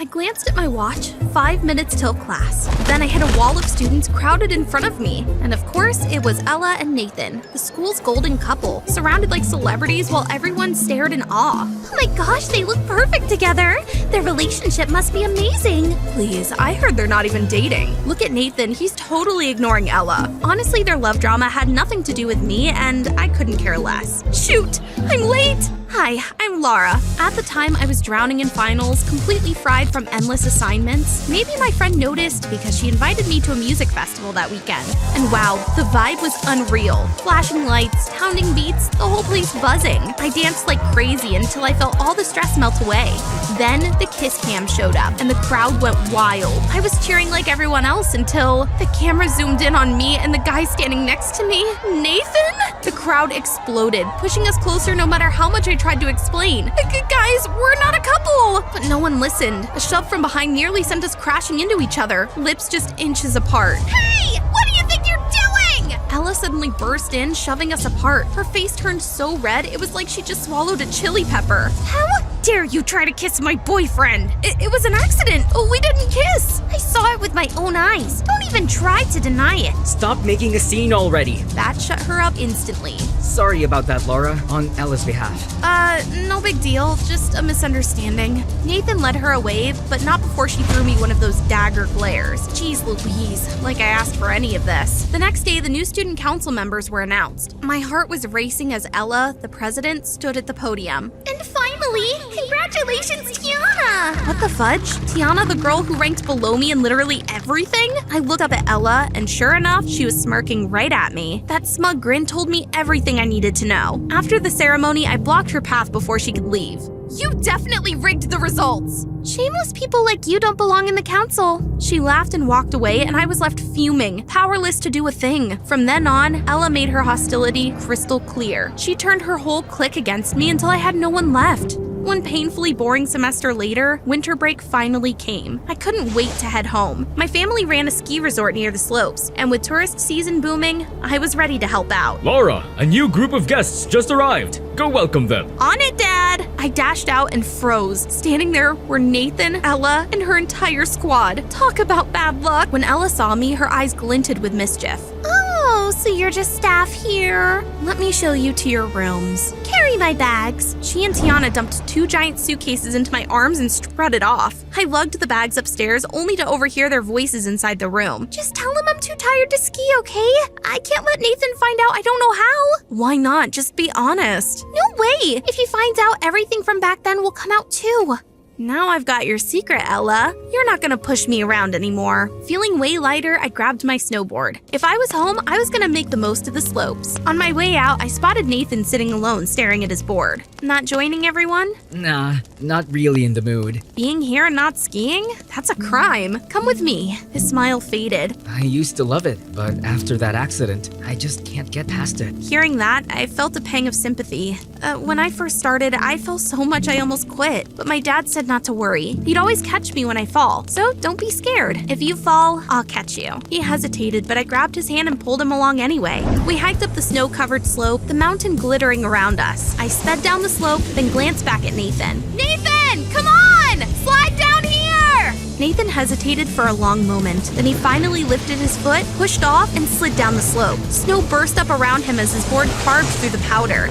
I glanced at my watch, 5 minutes till class. Then I hit a wall of students crowded in front of me. And of course, it was Ella and Nathan, the school's golden couple, surrounded like celebrities while everyone stared in awe. Oh my gosh, they look perfect together. Their relationship must be amazing. Please, I heard they're not even dating. Look at Nathan, he's totally ignoring Ella. Honestly, their love drama had nothing to do with me, and I couldn't care less. Shoot, I'm late! Hi, I'm Laura. At the time, I was drowning in finals, completely fried from endless assignments. Maybe my friend noticed because she invited me to a music festival that weekend. And wow, the vibe was unreal. Flashing lights, pounding beats, the whole place buzzing. I danced like crazy until I felt all the stress melt away. Then the kiss cam showed up, and the crowd went wild. I was cheering like everyone else until the camera zoomed in on me and the guy standing next to me, Nathan? The crowd exploded, pushing us closer no matter how much I tried to explain. Guys, we're not a couple! But no one listened. A shove from behind nearly sent us crashing into each other, lips just inches apart. Hey, what do you think you're doing? Ella suddenly burst in, shoving us apart. Her face turned so red, it was like she just swallowed a chili pepper. How dare you try to kiss my boyfriend? It was an accident. Oh, we didn't kiss. I saw it with my own eyes. Don't even try to deny it. Stop making a scene already. That shut her up instantly. Sorry about that, Laura, on Ella's behalf. No big deal, just a misunderstanding. Nathan led her away, but not before she threw me one of those dagger glares. Jeez Louise, like I asked for any of this. The next day, the new student council members were announced. My heart was racing as Ella, the president, stood at the podium. And finally, congratulations, Tiana! What the fudge? Tiana, the girl who ranked below me in literally everything? I looked up at Ella, and sure enough, she was smirking right at me. That smug grin told me everything I needed to know. After the ceremony, I blocked her path before she could leave. You definitely rigged the results! Shameless people like you don't belong in the council. She laughed and walked away, and I was left fuming, powerless to do a thing. From then on, Ella made her hostility crystal clear. She turned her whole clique against me until I had no one left. One painfully boring semester later, winter break finally came. I couldn't wait to head home. My family ran a ski resort near the slopes, and with tourist season booming, I was ready to help out. Laura, a new group of guests just arrived. Go welcome them. On it, Dad! I dashed out and froze. Standing there were Nathan, Ella, and her entire squad. Talk about bad luck. When Ella saw me, her eyes glinted with mischief. Oh, so you're just staff here. Let me show you to your rooms. Carry my bags. She and Tiana dumped 2 giant suitcases into my arms and strutted off. I lugged the bags upstairs only to overhear their voices inside the room. Just tell him I'm too tired to ski, okay? I can't let Nathan find out I don't know how. Why not? Just be honest. No way! If he finds out, everything from back then will come out too. Now I've got your secret, Ella. You're not gonna push me around anymore. Feeling way lighter, I grabbed my snowboard. If I was home, I was gonna make the most of the slopes. On my way out, I spotted Nathan sitting alone staring at his board. Not joining everyone? Nah, not really in the mood. Being here and not skiing? That's a crime. Come with me. His smile faded. I used to love it, but after that accident, I just can't get past it. Hearing that, I felt a pang of sympathy. When I first started, I fell so much I almost quit, but my dad said not to worry. He'd always catch me when I fall, so don't be scared. If you fall, I'll catch you. He hesitated, but I grabbed his hand and pulled him along anyway. We hiked up the snow-covered slope, the mountain glittering around us. I sped down the slope, then glanced back at Nathan. Nathan, come on! Slide down here! Nathan hesitated for a long moment. Then he finally lifted his foot, pushed off, and slid down the slope. Snow burst up around him as his board carved through the powder.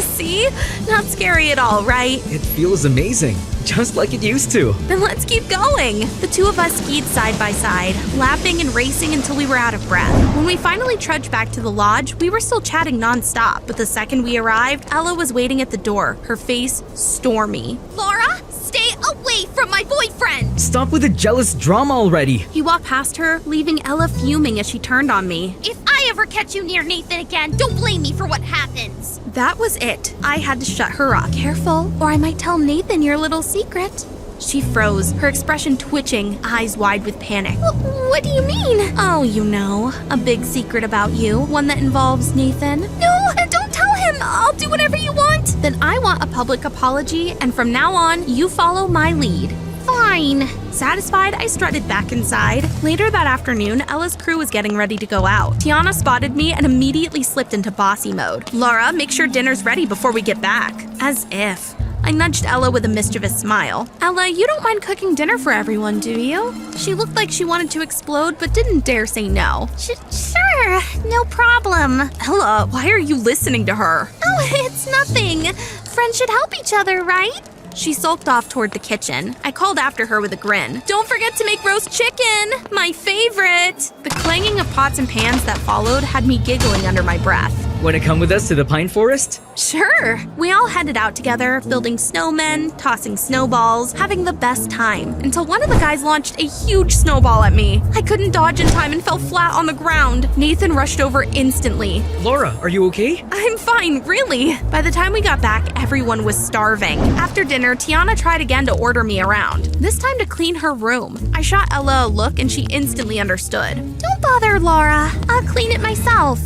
See? Not scary at all, right? It feels amazing, just like it used to. Then let's keep going. The two of us skied side by side, laughing and racing until we were out of breath. When we finally trudged back to the lodge, we were still chatting nonstop, but the second we arrived, Ella was waiting at the door, her face stormy. Laura, stay away from my boyfriend! Stop with the jealous drama already. He walked past her, leaving Ella fuming as she turned on me. If I ever catch you near Nathan again, don't blame me for what happens. That was it. I had to shut her up. Careful, or I might tell Nathan your little secret. She froze, her expression twitching, eyes wide with panic. What do you mean? Oh, you know, a big secret about you, one that involves Nathan. No, don't tell him. I'll do whatever you want. Then I want a public apology, and from now on, you follow my lead. Fine. Satisfied, I strutted back inside. Later that afternoon, Ella's crew was getting ready to go out. Tiana spotted me and immediately slipped into bossy mode. Laura, make sure dinner's ready before we get back. As if. I nudged Ella with a mischievous smile. Ella, you don't mind cooking dinner for everyone, do you? She looked like she wanted to explode but didn't dare say no. Sure, no problem. Ella, why are you listening to her? Oh, it's nothing. Friends should help each other, right? She sulked off toward the kitchen. I called after her with a grin. Don't forget to make roast chicken! My favorite! The clanging of pots and pans that followed had me giggling under my breath. Wanna come with us to the pine forest? Sure! We all headed out together, building snowmen, tossing snowballs, having the best time, until one of the guys launched a huge snowball at me. I couldn't dodge in time and fell flat on the ground. Nathan rushed over instantly. Laura, are you okay? I'm fine, really. By the time we got back, everyone was starving. After dinner, Tiana tried again to order me around, this time to clean her room. I shot Ella a look and she instantly understood. Don't bother, Laura. I'll clean it myself.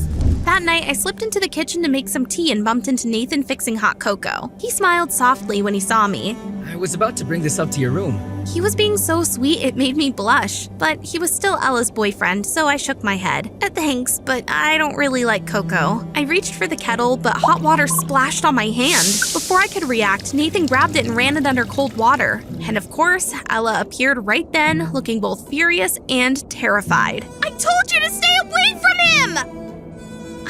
That night, I slipped into the kitchen to make some tea and bumped into Nathan fixing hot cocoa. He smiled softly when he saw me. I was about to bring this up to your room. He was being so sweet it made me blush, but he was still Ella's boyfriend, so I shook my head. Thanks, but I don't really like cocoa. I reached for the kettle, but hot water splashed on my hand. Before I could react, Nathan grabbed it and ran it under cold water. And of course, Ella appeared right then, looking both furious and terrified. I told you to stay away from him!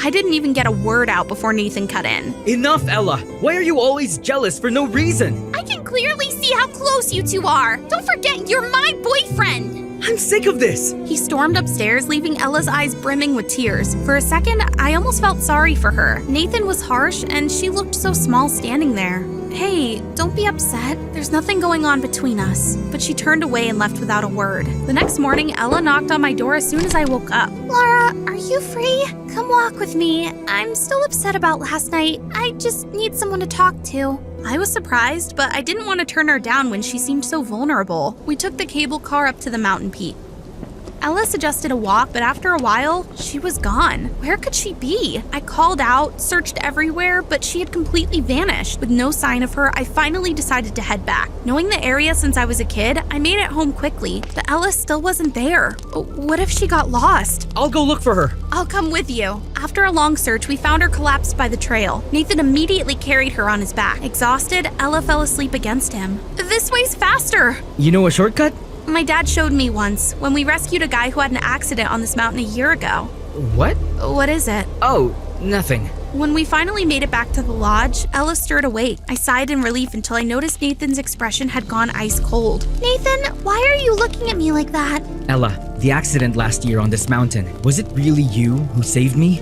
I didn't even get a word out before Nathan cut in. Enough, Ella! Why are you always jealous for no reason? I can clearly see how close you two are. Don't forget, you're my boyfriend. I'm sick of this! He stormed upstairs, leaving Ella's eyes brimming with tears. For a second, I almost felt sorry for her. Nathan was harsh, and she looked so small standing there. Hey, don't be upset. There's nothing going on between us. But she turned away and left without a word. The next morning, Ella knocked on my door as soon as I woke up. Laura, are you free? Come walk with me. I'm still upset about last night. I just need someone to talk to. I was surprised, but I didn't want to turn her down when she seemed so vulnerable. We took the cable car up to the mountain peak. Ella suggested a walk, but after a while, she was gone. Where could she be? I called out, searched everywhere, but she had completely vanished. With no sign of her, I finally decided to head back. Knowing the area since I was a kid, I made it home quickly, but Ella still wasn't there. What if she got lost? I'll go look for her. I'll come with you. After a long search, we found her collapsed by the trail. Nathan immediately carried her on his back. Exhausted, Ella fell asleep against him. This way's faster! You know a shortcut? My dad showed me once, when we rescued a guy who had an accident on this mountain a year ago. What? What is it? Oh, nothing. When we finally made it back to the lodge, Ella stirred awake. I sighed in relief until I noticed Nathan's expression had gone ice cold. Nathan, why are you looking at me like that? Ella, the accident last year on this mountain, was it really you who saved me?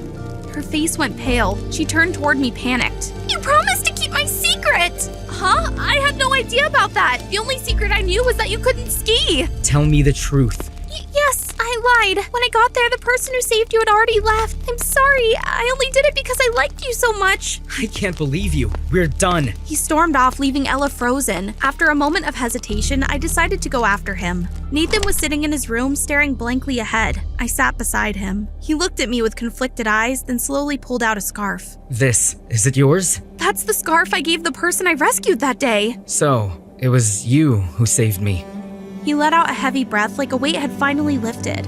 Her face went pale. She turned toward me panicked. You promised to keep my secret! Huh? I had no idea about that. The only secret I knew was that you couldn't ski. Tell me the truth. Yes, I lied. When I got there, the person who saved you had already left. I'm sorry. I only did it because I liked you so much. I can't believe you. We're done. He stormed off, leaving Ella frozen. After a moment of hesitation, I decided to go after him. Nathan was sitting in his room, staring blankly ahead. I sat beside him. He looked at me with conflicted eyes, then slowly pulled out a scarf. Is it yours? That's the scarf I gave the person I rescued that day. So, it was you who saved me. He let out a heavy breath like a weight had finally lifted.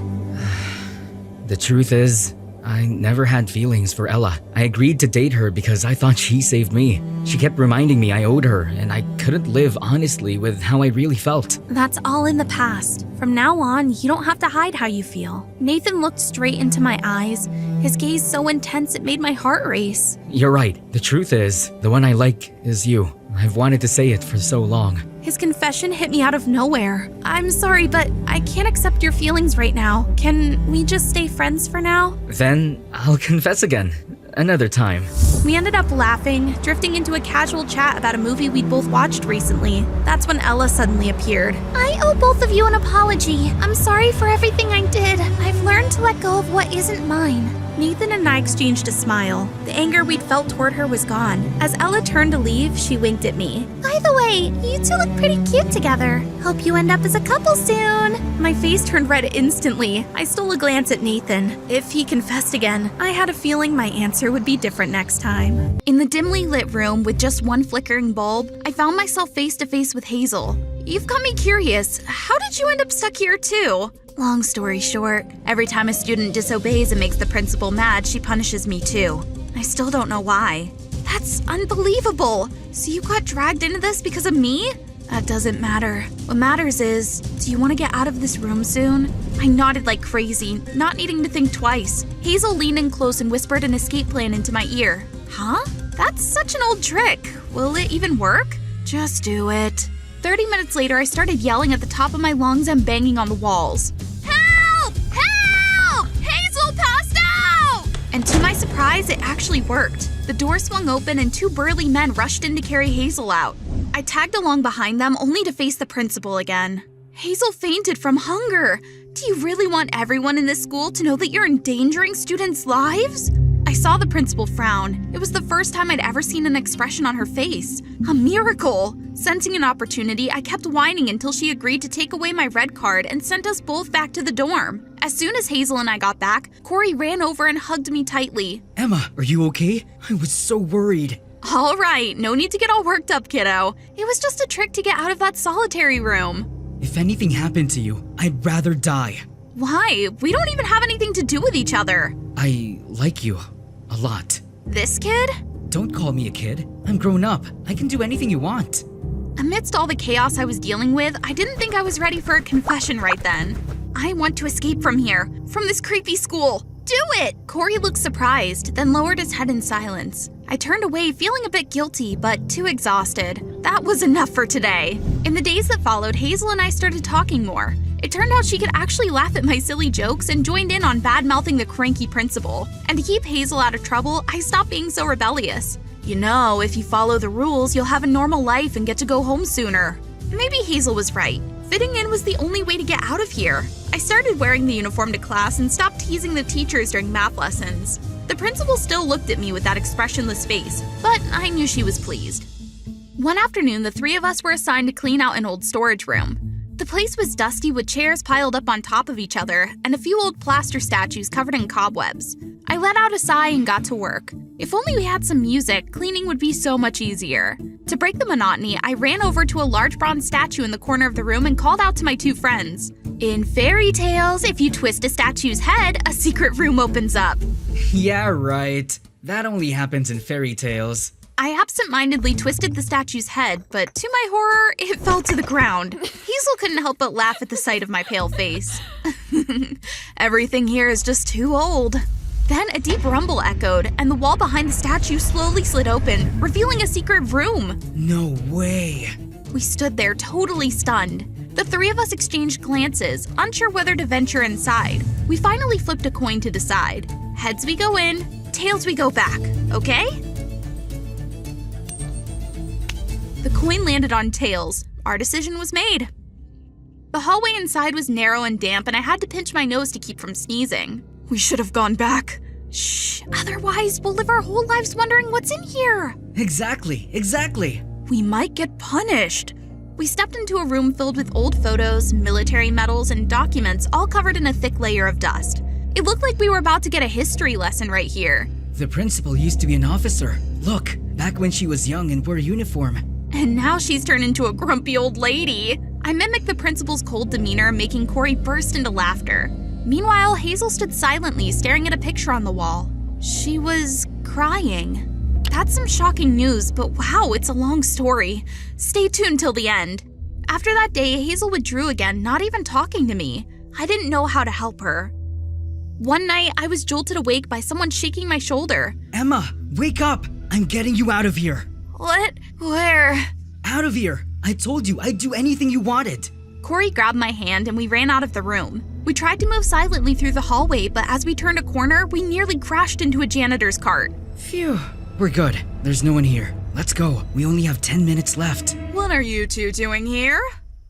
The truth is, I never had feelings for Ella. I agreed to date her because I thought she saved me. She kept reminding me I owed her, and I couldn't live honestly with how I really felt. That's all in the past. From now on, you don't have to hide how you feel. Nathan looked straight into my eyes, his gaze so intense it made my heart race. You're right. The truth is, the one I like is you. I've wanted to say it for so long. His confession hit me out of nowhere. I'm sorry, but I can't accept your feelings right now. Can we just stay friends for now? Then I'll confess again. Another time. We ended up laughing, drifting into a casual chat about a movie we'd both watched recently. That's when Ella suddenly appeared. I owe both of you an apology. I'm sorry for everything I did. I've learned to let go of what isn't mine. Nathan and I exchanged a smile. The anger we'd felt toward her was gone. As Ella turned to leave, she winked at me. By the way, you two look pretty cute together. Hope you end up as a couple soon. My face turned red instantly. I stole a glance at Nathan. If he confessed again, I had a feeling my answer would be different next time. In the dimly lit room with just one flickering bulb, I found myself face to face with Hazel. You've got me curious. How did you end up stuck here too? Long story short, every time a student disobeys and makes the principal mad, she punishes me too. I still don't know why. That's unbelievable. So you got dragged into this because of me? That doesn't matter. What matters is, do you want to get out of this room soon? I nodded like crazy, not needing to think twice. Hazel leaned in close and whispered an escape plan into my ear. Huh? That's such an old trick. Will it even work? Just do it. 30 minutes later, I started yelling at the top of my lungs and banging on the walls. Help! Help! Hazel passed out! And to my surprise, it actually worked. The door swung open and 2 burly men rushed in to carry Hazel out. I tagged along behind them only to face the principal again. Hazel fainted from hunger. Do you really want everyone in this school to know that you're endangering students' lives? I saw the principal frown. It was the first time I'd ever seen an expression on her face. A miracle! Sensing an opportunity, I kept whining until she agreed to take away my red card and sent us both back to the dorm. As soon as Hazel and I got back, Corey ran over and hugged me tightly. Emma, are you okay? I was so worried. All right, no need to get all worked up, kiddo. It was just a trick to get out of that solitary room. If anything happened to you, I'd rather die. Why? We don't even have anything to do with each other. I like you a lot. This kid? Don't call me a kid. I'm grown up. I can do anything you want. Amidst all the chaos I was dealing with, I didn't think I was ready for a confession right then. I want to escape from here, from this creepy school. Do it! Corey looked surprised, then lowered his head in silence. I turned away feeling a bit guilty, but too exhausted. That was enough for today. In the days that followed, Hazel and I started talking more. It turned out she could actually laugh at my silly jokes and joined in on bad-mouthing the cranky principal. And to keep Hazel out of trouble, I stopped being so rebellious. You know, if you follow the rules, you'll have a normal life and get to go home sooner. Maybe Hazel was right. Fitting in was the only way to get out of here. I started wearing the uniform to class and stopped teasing the teachers during math lessons. The principal still looked at me with that expressionless face, but I knew she was pleased. One afternoon, the 3 of us were assigned to clean out an old storage room. The place was dusty with chairs piled up on top of each other and a few old plaster statues covered in cobwebs. I let out a sigh and got to work. If only we had some music, cleaning would be so much easier. To break the monotony, I ran over to a large bronze statue in the corner of the room and called out to my 2 friends. In fairy tales, if you twist a statue's head, a secret room opens up. Yeah, right. That only happens in fairy tales. I absent-mindedly twisted the statue's head, but to my horror, it fell to the ground. Hazel couldn't help but laugh at the sight of my pale face. Everything here is just too old. Then a deep rumble echoed, and the wall behind the statue slowly slid open, revealing a secret room. No way. We stood there totally stunned. The 3 of us exchanged glances, unsure whether to venture inside. We finally flipped a coin to decide. Heads we go in, tails we go back, okay? The coin landed on tails. Our decision was made. The hallway inside was narrow and damp, and I had to pinch my nose to keep from sneezing. We should have gone back. Shh, otherwise we'll live our whole lives wondering what's in here. Exactly. We might get punished. We stepped into a room filled with old photos, military medals, and documents all covered in a thick layer of dust. It looked like we were about to get a history lesson right here. The principal used to be an officer. Look, back when she was young and wore a uniform. And now she's turned into a grumpy old lady. I mimicked the principal's cold demeanor, making Corey burst into laughter. Meanwhile, Hazel stood silently, staring at a picture on the wall. She was crying. That's some shocking news, but wow, it's a long story. Stay tuned till the end. After that day, Hazel withdrew again, not even talking to me. I didn't know how to help her. One night, I was jolted awake by someone shaking my shoulder. Emma, wake up! I'm getting you out of here. What? Where? Out of here! I told you I'd do anything you wanted. Corey grabbed my hand and we ran out of the room. We tried to move silently through the hallway, but as we turned a corner, we nearly crashed into a janitor's cart. Phew. We're good. There's no one here. Let's go. We only have 10 minutes left. What are you 2 doing here?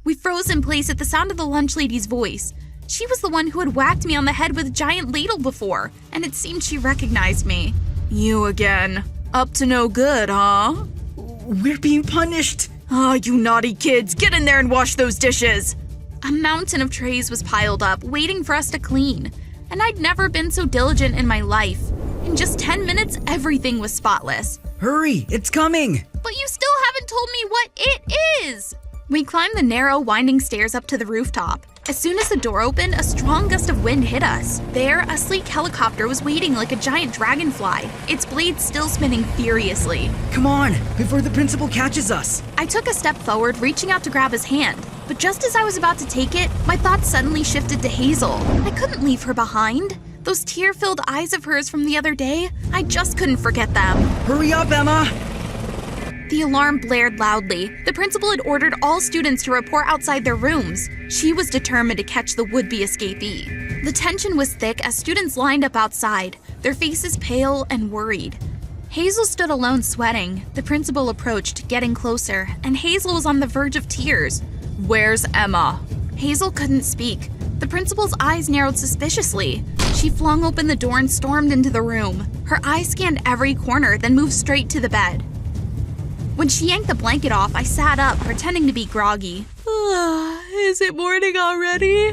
We froze in place at the sound of the lunch lady's voice. She was the one who had whacked me on the head with a giant ladle before, and it seemed she recognized me. You again. Up to no good, huh? We're being punished. Ah, you naughty kids, get in there and wash those dishes. A mountain of trays was piled up, waiting for us to clean. And I'd never been so diligent in my life. In just 10 minutes, everything was spotless. Hurry, it's coming. But you still haven't told me what it is. We climbed the narrow, winding stairs up to the rooftop. As soon as the door opened, a strong gust of wind hit us. There, a sleek helicopter was waiting like a giant dragonfly, its blades still spinning furiously. Come on, before the principal catches us. I took a step forward, reaching out to grab his hand. But just as I was about to take it, my thoughts suddenly shifted to Hazel. I couldn't leave her behind. Those tear-filled eyes of hers from the other day, I just couldn't forget them. Hurry up, Emma! The alarm blared loudly. The principal had ordered all students to report outside their rooms. She was determined to catch the would-be escapee. The tension was thick as students lined up outside, their faces pale and worried. Hazel stood alone sweating. The principal approached, getting closer, and Hazel was on the verge of tears. "Where's Emma?" Hazel couldn't speak. The principal's eyes narrowed suspiciously. She flung open the door and stormed into the room. Her eyes scanned every corner, then moved straight to the bed. When she yanked the blanket off, I sat up, pretending to be groggy. Is it morning already?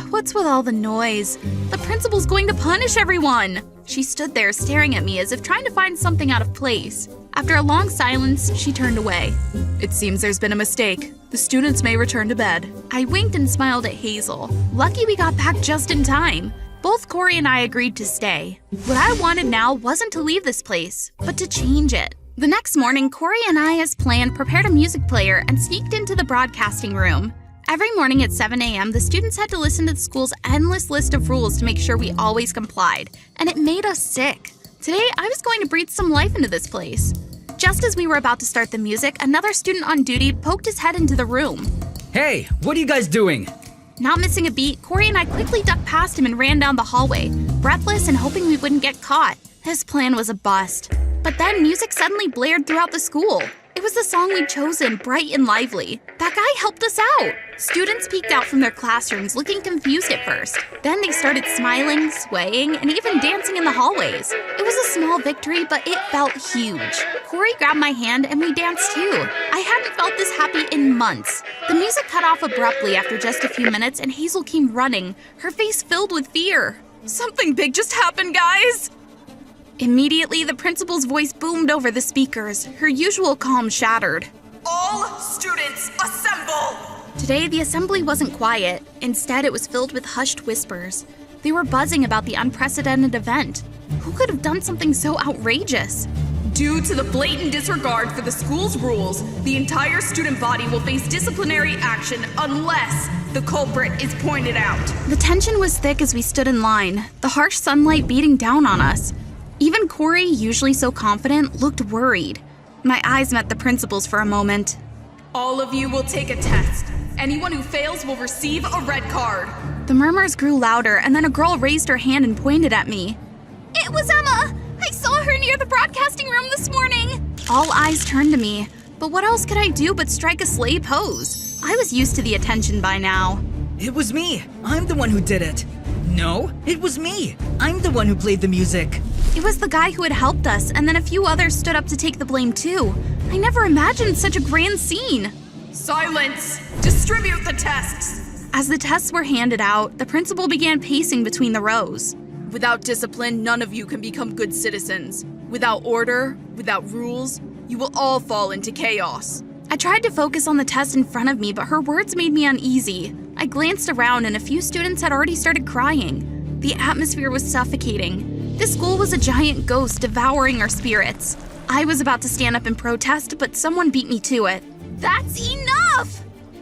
What's with all the noise? The principal's going to punish everyone! She stood there staring at me as if trying to find something out of place. After a long silence, she turned away. "It seems there's been a mistake. The students may return to bed." I winked and smiled at Hazel. Lucky we got back just in time. Both Corey and I agreed to stay. What I wanted now wasn't to leave this place, but to change it. The next morning, Corey and I, as planned, prepared a music player and sneaked into the broadcasting room. Every morning at 7 a.m., the students had to listen to the school's endless list of rules to make sure we always complied, and it made us sick. Today, I was going to breathe some life into this place. Just as we were about to start the music, another student on duty poked his head into the room. Hey, what are you guys doing? Not missing a beat, Corey and I quickly ducked past him and ran down the hallway, breathless and hoping we wouldn't get caught. His plan was a bust. But then music suddenly blared throughout the school. It was the song we'd chosen, bright and lively. That guy helped us out. Students peeked out from their classrooms, looking confused at first. Then they started smiling, swaying, and even dancing in the hallways. It was a small victory, but it felt huge. Corey grabbed my hand and we danced too. I hadn't felt this happy in months. The music cut off abruptly after just a few minutes and Hazel came running, her face filled with fear. "Something big just happened, guys!" Immediately, the principal's voice boomed over the speakers, her usual calm shattered. "All students assemble!" Today, the assembly wasn't quiet. Instead, it was filled with hushed whispers. They were buzzing about the unprecedented event. Who could have done something so outrageous? Due to the blatant disregard for the school's rules, the entire student body will face disciplinary action unless the culprit is pointed out. The tension was thick as we stood in line, the harsh sunlight beating down on us. Even Corey, usually so confident, looked worried. My eyes met the principal's for a moment. All of you will take a test. Anyone who fails will receive a red card. The murmurs grew louder, and then a girl raised her hand and pointed at me. "It was Emma! I saw her near the broadcasting room this morning!" All eyes turned to me, but what else could I do but strike a slay pose? I was used to the attention by now. It was me. I'm the one who did it. No, it was me. I'm the one who played the music. It was the guy who had helped us, and then a few others stood up to take the blame too. I never imagined such a grand scene. Silence! Distribute the tests! As the tests were handed out, the principal began pacing between the rows. Without discipline, none of you can become good citizens. Without order, without rules, you will all fall into chaos. I tried to focus on the test in front of me, but her words made me uneasy. I glanced around and a few students had already started crying. The atmosphere was suffocating. This school was a giant ghost devouring our spirits. I was about to stand up and protest, but someone beat me to it. "That's enough!"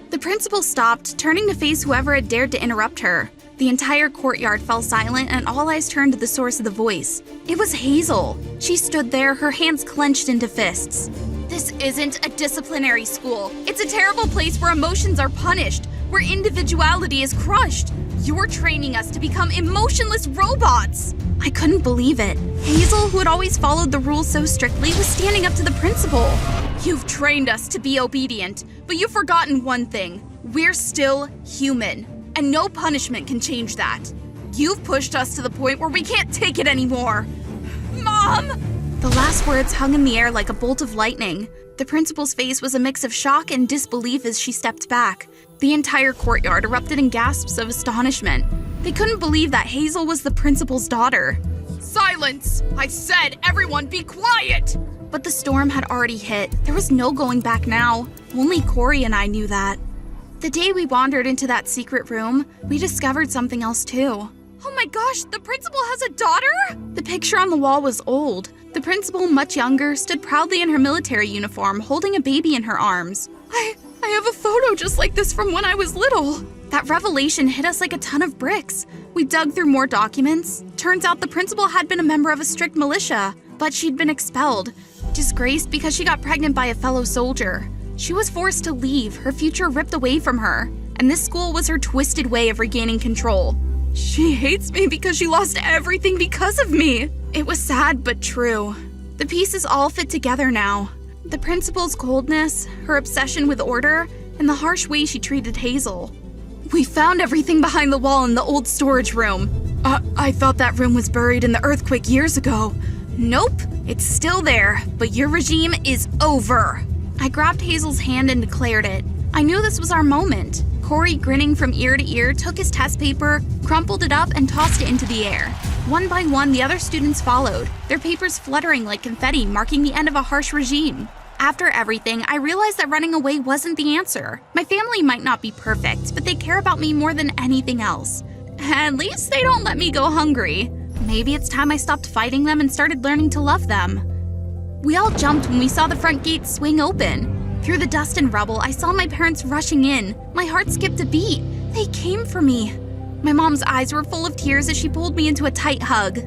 The principal stopped, turning to face whoever had dared to interrupt her. The entire courtyard fell silent and all eyes turned to the source of the voice. It was Hazel. She stood there, her hands clenched into fists. "This isn't a disciplinary school. It's a terrible place where emotions are punished, where individuality is crushed. You're training us to become emotionless robots." I couldn't believe it. Hazel, who had always followed the rules so strictly, was standing up to the principal. "You've trained us to be obedient, but you've forgotten one thing. We're still human, and no punishment can change that. You've pushed us to the point where we can't take it anymore. Mom!" The last words hung in the air like a bolt of lightning. The principal's face was a mix of shock and disbelief as she stepped back. The entire courtyard erupted in gasps of astonishment. They couldn't believe that Hazel was the principal's daughter. Silence! I said everyone be quiet! But the storm had already hit. There was no going back now. Only Corey and I knew that. The day we wandered into that secret room, we discovered something else too. Oh my gosh, the principal has a daughter? The picture on the wall was old. The principal, much younger, stood proudly in her military uniform, holding a baby in her arms. I have a photo just like this from when I was little. That revelation hit us like a ton of bricks. We dug through more documents. Turns out the principal had been a member of a strict militia, but she'd been expelled, disgraced because she got pregnant by a fellow soldier. She was forced to leave, her future ripped away from her, and this school was her twisted way of regaining control. She hates me because she lost everything because of me. It was sad but true. The pieces all fit together now. The principal's coldness, her obsession with order, and the harsh way she treated Hazel. We found everything behind the wall in the old storage room. I thought that room was buried in the earthquake years ago. Nope, it's still there, but your regime is over. I grabbed Hazel's hand and declared it. I knew this was our moment. Corey, grinning from ear to ear, took his test paper, crumpled it up, and tossed it into the air. One by one, the other students followed, their papers fluttering like confetti, marking the end of a harsh regime. After everything, I realized that running away wasn't the answer. My family might not be perfect, but they care about me more than anything else. At least they don't let me go hungry. Maybe it's time I stopped fighting them and started learning to love them. We all jumped when we saw the front gate swing open. Through the dust and rubble, I saw my parents rushing in. My heart skipped a beat. They came for me. My mom's eyes were full of tears as she pulled me into a tight hug.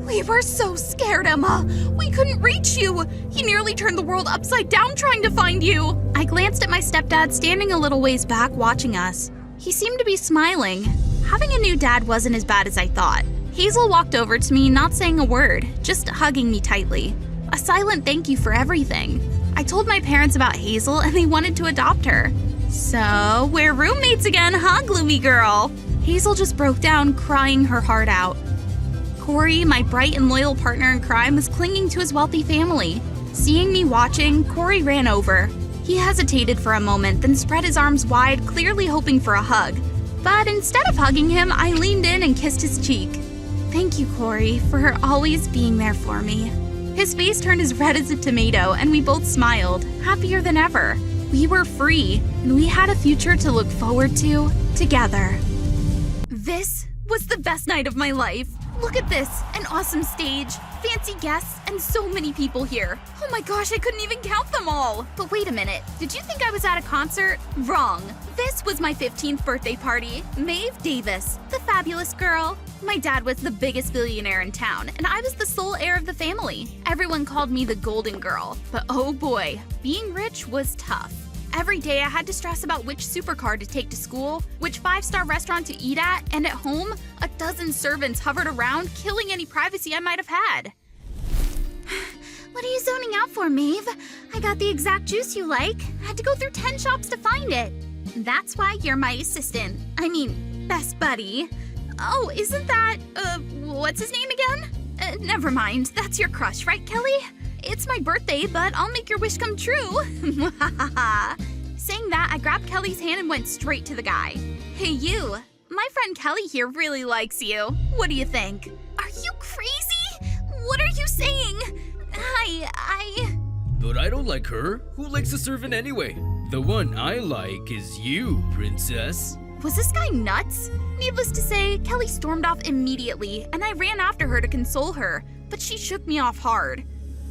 We were so scared, Emma. We couldn't reach you. He nearly turned the world upside down trying to find you. I glanced at my stepdad standing a little ways back watching us. He seemed to be smiling. Having a new dad wasn't as bad as I thought. Hazel walked over to me, not saying a word, just hugging me tightly. A silent thank you for everything. I told my parents about Hazel and they wanted to adopt her. So, we're roommates again, huh, gloomy girl? Hazel just broke down, crying her heart out. Corey, my bright and loyal partner in crime, was clinging to his wealthy family. Seeing me watching, Corey ran over. He hesitated for a moment, then spread his arms wide, clearly hoping for a hug. But instead of hugging him, I leaned in and kissed his cheek. Thank you, Corey, for always being there for me. His face turned as red as a tomato, and we both smiled, happier than ever. We were free, and we had a future to look forward to together. This was the best night of my life. Look at this, an awesome stage, fancy guests, and so many people here. Oh my gosh, I couldn't even count them all. But wait a minute, did you think I was at a concert? Wrong. This was my 15th birthday party. Maeve Davis, the fabulous girl. My dad was the biggest billionaire in town, and I was the sole heir of the family. Everyone called me the golden girl, but oh boy, being rich was tough. Every day I had to stress about which supercar to take to school, which 5-star restaurant to eat at, and at home, a dozen servants hovered around, killing any privacy I might have had. What are you zoning out for, Maeve? I got the exact juice you like. Had to go through 10 shops to find it. That's why you're my assistant. I mean, best buddy. Oh, isn't that, what's his name again? Never mind, that's your crush, right, Kelly? It's my birthday, but I'll make your wish come true. Saying that, I grabbed Kelly's hand and went straight to the guy. Hey, you. My friend Kelly here really likes you. What do you think? Are you crazy? What are you saying? But I don't like her. Who likes a servant anyway? The one I like is you, princess. Was this guy nuts? Needless to say, Kelly stormed off immediately, and I ran after her to console her, but she shook me off hard.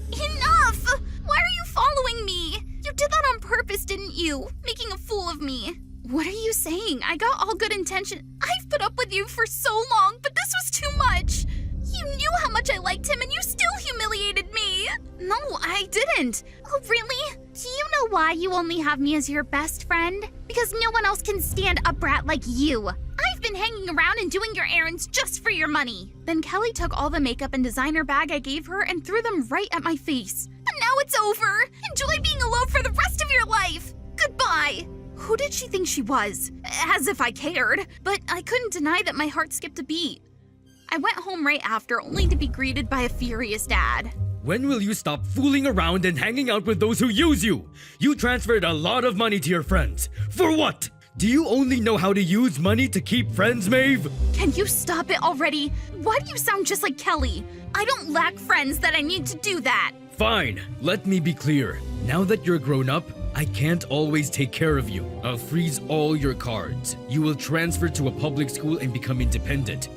Enough! Why are you following me? You did that on purpose, didn't you? Making a fool of me. What are you saying? I got all good intention. I've put up with you for so long, but this was too much. You knew how much I liked him and you still humiliated me. No, I didn't. Oh, really? Do you know why you only have me as your best friend? Because no one else can stand a brat like you. I've been hanging around and doing your errands just for your money. Then Kelly took all the makeup and designer bag I gave her and threw them right at my face. But now it's over. Enjoy being alone for the rest of your life. Goodbye. Who did she think she was? As if I cared. But I couldn't deny that my heart skipped a beat. I went home right after, only to be greeted by a furious dad. When will you stop fooling around and hanging out with those who use you? You transferred a lot of money to your friends. For what? Do you only know how to use money to keep friends, Maeve? Can you stop it already? Why do you sound just like Kelly? I don't lack friends that I need to do that. Fine, let me be clear. Now that you're grown up, I can't always take care of you. I'll freeze all your cards. You will transfer to a public school and become independent.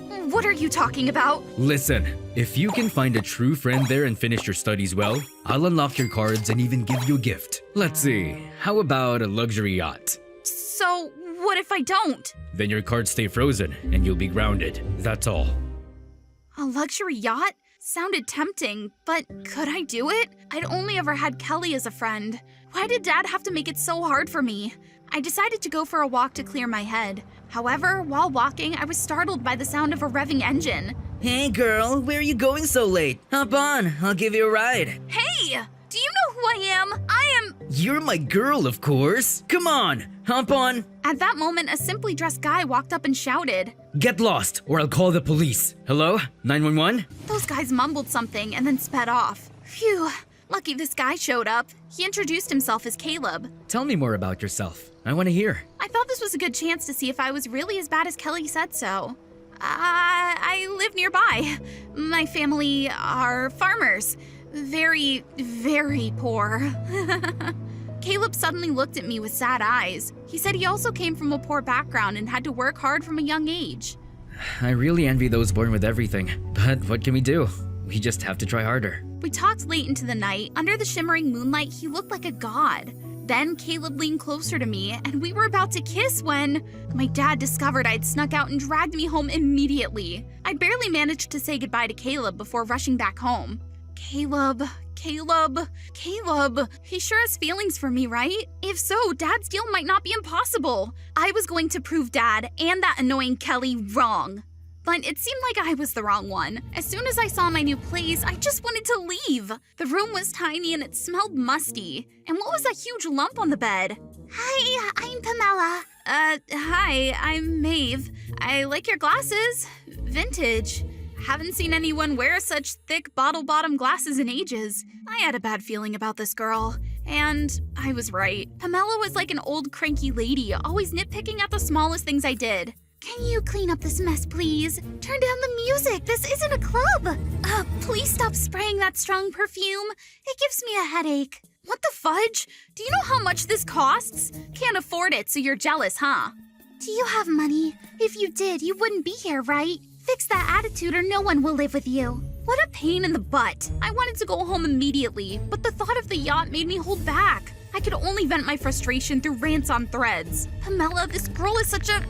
What are you talking about? Listen, if you can find a true friend there and finish your studies well, I'll unlock your cards and even give you a gift. Let's see, how about a luxury yacht? So, what if I don't? Then your cards stay frozen and you'll be grounded. That's all. A luxury yacht? Sounded tempting, but could I do it? I'd only ever had Kelly as a friend. Why did Dad have to make it so hard for me? I decided to go for a walk to clear my head. However, while walking, I was startled by the sound of a revving engine. Hey girl, where are you going so late? Hop on, I'll give you a ride. Hey! Do you know who I am? You're my girl, of course. Come on, hop on. At that moment, a simply dressed guy walked up and shouted. Get lost, or I'll call the police. Hello? 911? Those guys mumbled something and then sped off. Phew. Lucky this guy showed up. He introduced himself as Caleb. Tell me more about yourself. I want to hear. I thought this was a good chance to see if I was really as bad as Kelly said so. I live nearby. My family are farmers. Very, very poor. Caleb suddenly looked at me with sad eyes. He said he also came from a poor background and had to work hard from a young age. I really envy those born with everything. But what can we do? We just have to try harder. We talked late into the night. Under the shimmering moonlight, he looked like a god. Then Caleb leaned closer to me, and we were about to kiss when my dad discovered I'd snuck out and dragged me home immediately. I barely managed to say goodbye to Caleb before rushing back home. Caleb. He sure has feelings for me, right? If so, Dad's deal might not be impossible. I was going to prove Dad and that annoying Kelly wrong. But it seemed like I was the wrong one. As soon as I saw my new place, I just wanted to leave. The room was tiny and it smelled musty. And what was that huge lump on the bed? Hi, I'm Pamela. Hi, I'm Maeve. I like your glasses. Vintage. Haven't seen anyone wear such thick bottle-bottom glasses in ages. I had a bad feeling about this girl. And I was right. Pamela was like an old cranky lady, always nitpicking at the smallest things I did. Can you clean up this mess, please? Turn down the music. This isn't a club. Please stop spraying that strong perfume. It gives me a headache. What the fudge? Do you know how much this costs? Can't afford it, so you're jealous, huh? Do you have money? If you did, you wouldn't be here, right? Fix that attitude or no one will live with you. What a pain in the butt. I wanted to go home immediately, but the thought of the yacht made me hold back. I could only vent my frustration through rants on threads. Pamela, this girl is such a...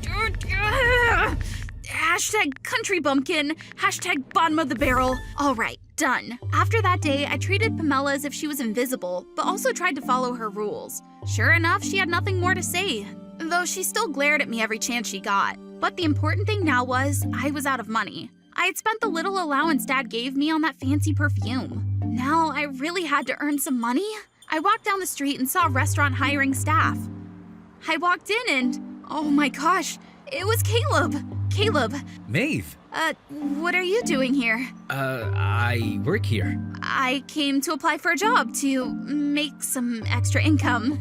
Hashtag country bumpkin. Hashtag bottom of the barrel. All right, done. After that day, I treated Pamela as if she was invisible, but also tried to follow her rules. Sure enough, she had nothing more to say, though she still glared at me every chance she got. But the important thing now was, I was out of money. I had spent the little allowance Dad gave me on that fancy perfume. Now I really had to earn some money. I walked down the street and saw a restaurant hiring staff. I walked in and, oh my gosh, it was Caleb. Caleb. Maeve. What are you doing here? I work here. I came to apply for a job to make some extra income.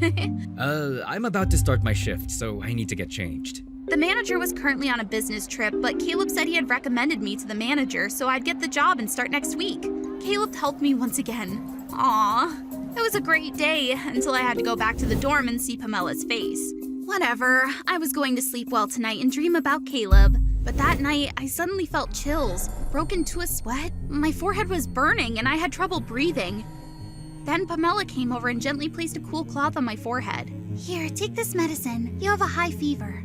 I'm about to start my shift, so I need to get changed. The manager was currently on a business trip, but Caleb said he had recommended me to the manager, so I'd get the job and start next week. Caleb helped me once again. Aww. It was a great day until I had to go back to the dorm and see Pamela's face. Whatever, I was going to sleep well tonight and dream about Caleb. But that night, I suddenly felt chills, broke into a sweat. My forehead was burning and I had trouble breathing. Then Pamela came over and gently placed a cool cloth on my forehead. Here, take this medicine. You have a high fever.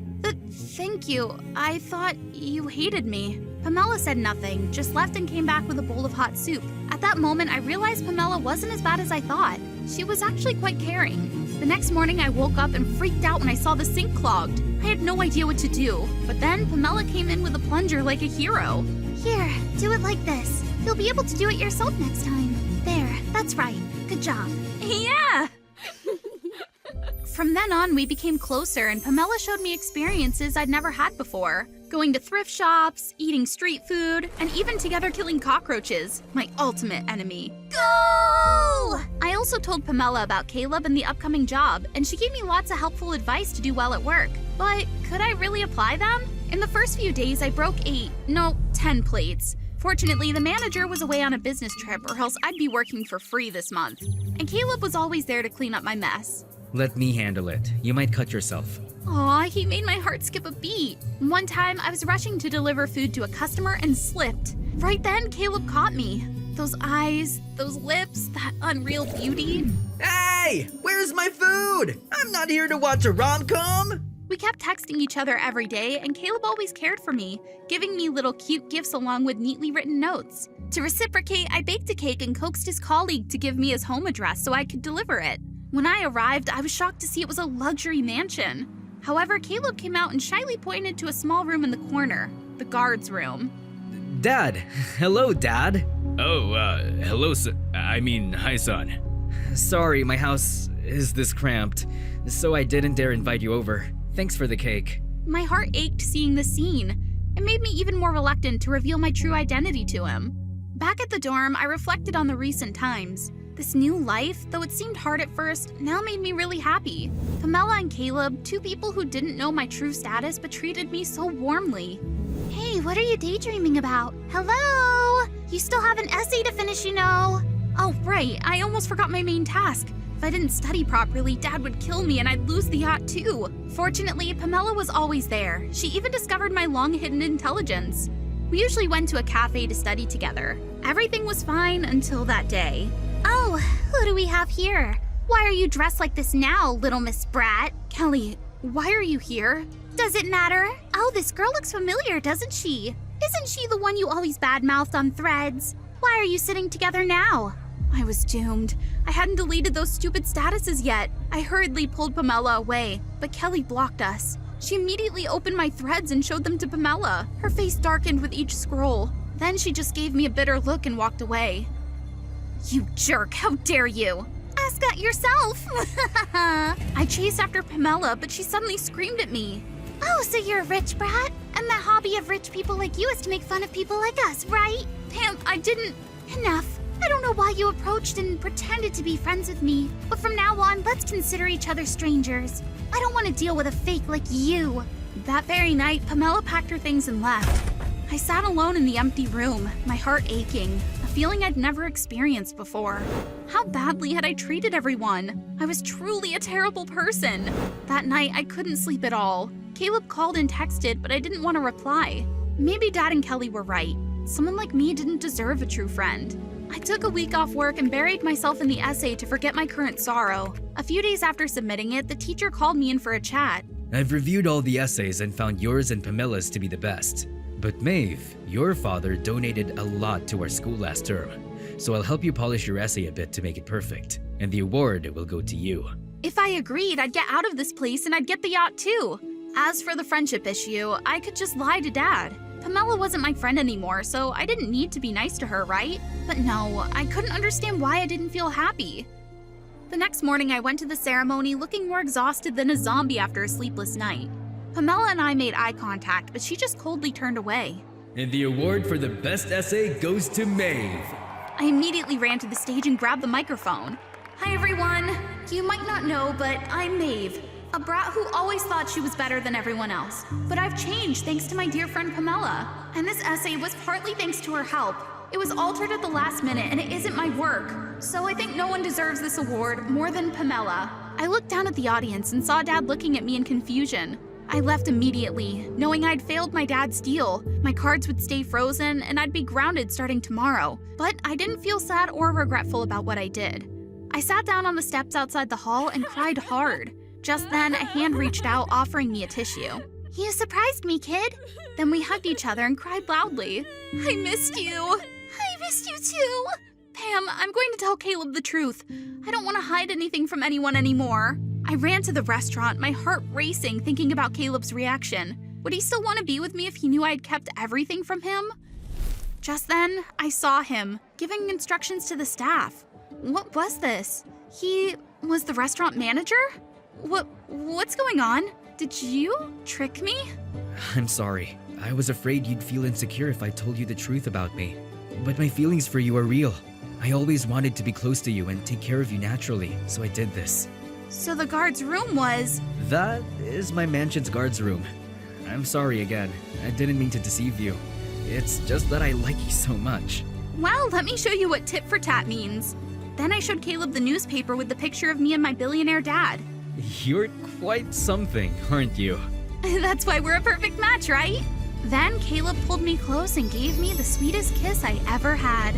Thank you. I thought you hated me. Pamela said nothing, just left and came back with a bowl of hot soup. At that moment, I realized Pamela wasn't as bad as I thought. She was actually quite caring. The next morning, I woke up and freaked out when I saw the sink clogged. I had no idea what to do. But then Pamela came in with a plunger like a hero. Here, do it like this. You'll be able to do it yourself next time. There, that's right. Good job. Yeah! From then on, we became closer, and Pamela showed me experiences I'd never had before. Going to thrift shops, eating street food, and even together killing cockroaches, my ultimate enemy. Go! I also told Pamela about Caleb and the upcoming job, and she gave me lots of helpful advice to do well at work. But could I really apply them? In the first few days, I broke 10 plates. Fortunately, the manager was away on a business trip or else I'd be working for free this month. And Caleb was always there to clean up my mess. Let me handle it. You might cut yourself. Aw, he made my heart skip a beat. One time, I was rushing to deliver food to a customer and slipped. Right then, Caleb caught me. Those eyes, those lips, that unreal beauty. Hey! Where's my food? I'm not here to watch a rom-com! We kept texting each other every day, and Caleb always cared for me, giving me little cute gifts along with neatly written notes. To reciprocate, I baked a cake and coaxed his colleague to give me his home address so I could deliver it. When I arrived, I was shocked to see it was a luxury mansion. However, Caleb came out and shyly pointed to a small room in the corner, the guard's room. Dad! Hello, Dad! Oh, hello, hi, son. Sorry, my house is this cramped, so I didn't dare invite you over. Thanks for the cake. My heart ached seeing the scene. It made me even more reluctant to reveal my true identity to him. Back at the dorm, I reflected on the recent times. This new life, though it seemed hard at first, now made me really happy. Pamela and Caleb, two people who didn't know my true status but treated me so warmly. Hey, what are you daydreaming about? Hello? You still have an essay to finish, you know. Oh, right, I almost forgot my main task. If I didn't study properly, Dad would kill me and I'd lose the yacht too. Fortunately, Pamela was always there. She even discovered my long-hidden intelligence. We usually went to a cafe to study together. Everything was fine until that day. Oh, who do we have here? Why are you dressed like this now, little Miss Brat? Kelly, why are you here? Does it matter? Oh, this girl looks familiar, doesn't she? Isn't she the one you always badmouthed on Threads? Why are you sitting together now? I was doomed. I hadn't deleted those stupid statuses yet. I hurriedly pulled Pamela away, but Kelly blocked us. She immediately opened my threads and showed them to Pamela. Her face darkened with each scroll. Then she just gave me a bitter look and walked away. You jerk, how dare you? Ask that yourself! I chased after Pamela, but she suddenly screamed at me. Oh, so you're a rich brat? And the hobby of rich people like you is to make fun of people like us, right? Pam, I didn't... Enough. I don't know why you approached and pretended to be friends with me, but from now on, let's consider each other strangers. I don't want to deal with a fake like you. That very night, Pamela packed her things and left. I sat alone in the empty room, my heart aching, a feeling I'd never experienced before. How badly had I treated everyone? I was truly a terrible person. That night, I couldn't sleep at all. Caleb called and texted, but I didn't want to reply. Maybe Dad and Kelly were right. Someone like me didn't deserve a true friend. I took a week off work and buried myself in the essay to forget my current sorrow. A few days after submitting it, the teacher called me in for a chat. I've reviewed all the essays and found yours and Pamela's to be the best. But Maeve, your father donated a lot to our school last term, so I'll help you polish your essay a bit to make it perfect, and the award will go to you. If I agreed, I'd get out of this place and I'd get the yacht too. As for the friendship issue, I could just lie to Dad. Pamela wasn't my friend anymore, so I didn't need to be nice to her, right? But no, I couldn't understand why I didn't feel happy. The next morning, I went to the ceremony looking more exhausted than a zombie after a sleepless night. Pamela and I made eye contact, but she just coldly turned away. And the award for the best essay goes to Maeve. I immediately ran to the stage and grabbed the microphone. Hi everyone! You might not know, but I'm Maeve. A brat who always thought she was better than everyone else. But I've changed thanks to my dear friend Pamela. And this essay was partly thanks to her help. It was altered at the last minute and it isn't my work. So I think no one deserves this award more than Pamela. I looked down at the audience and saw Dad looking at me in confusion. I left immediately, knowing I'd failed my dad's deal. My cards would stay frozen and I'd be grounded starting tomorrow. But I didn't feel sad or regretful about what I did. I sat down on the steps outside the hall and cried hard. Just then, a hand reached out, offering me a tissue. You surprised me, kid. Then we hugged each other and cried loudly. I missed you. I missed you too. Pam, I'm going to tell Caleb the truth. I don't want to hide anything from anyone anymore. I ran to the restaurant, my heart racing, thinking about Caleb's reaction. Would he still want to be with me if he knew I had kept everything from him? Just then, I saw him, giving instructions to the staff. What was this? He was the restaurant manager? What's going on? Did you trick me? I'm sorry. I was afraid you'd feel insecure if I told you the truth about me. But my feelings for you are real. I always wanted to be close to you and take care of you naturally, so I did this. So the guard's room was... That is my mansion's guard's room. I'm sorry again. I didn't mean to deceive you. It's just that I like you so much. Well, let me show you what tit for tat means. Then I showed Caleb the newspaper with the picture of me and my billionaire dad. You're quite something, aren't you? That's why we're a perfect match, right? Then Caleb pulled me close and gave me the sweetest kiss I ever had.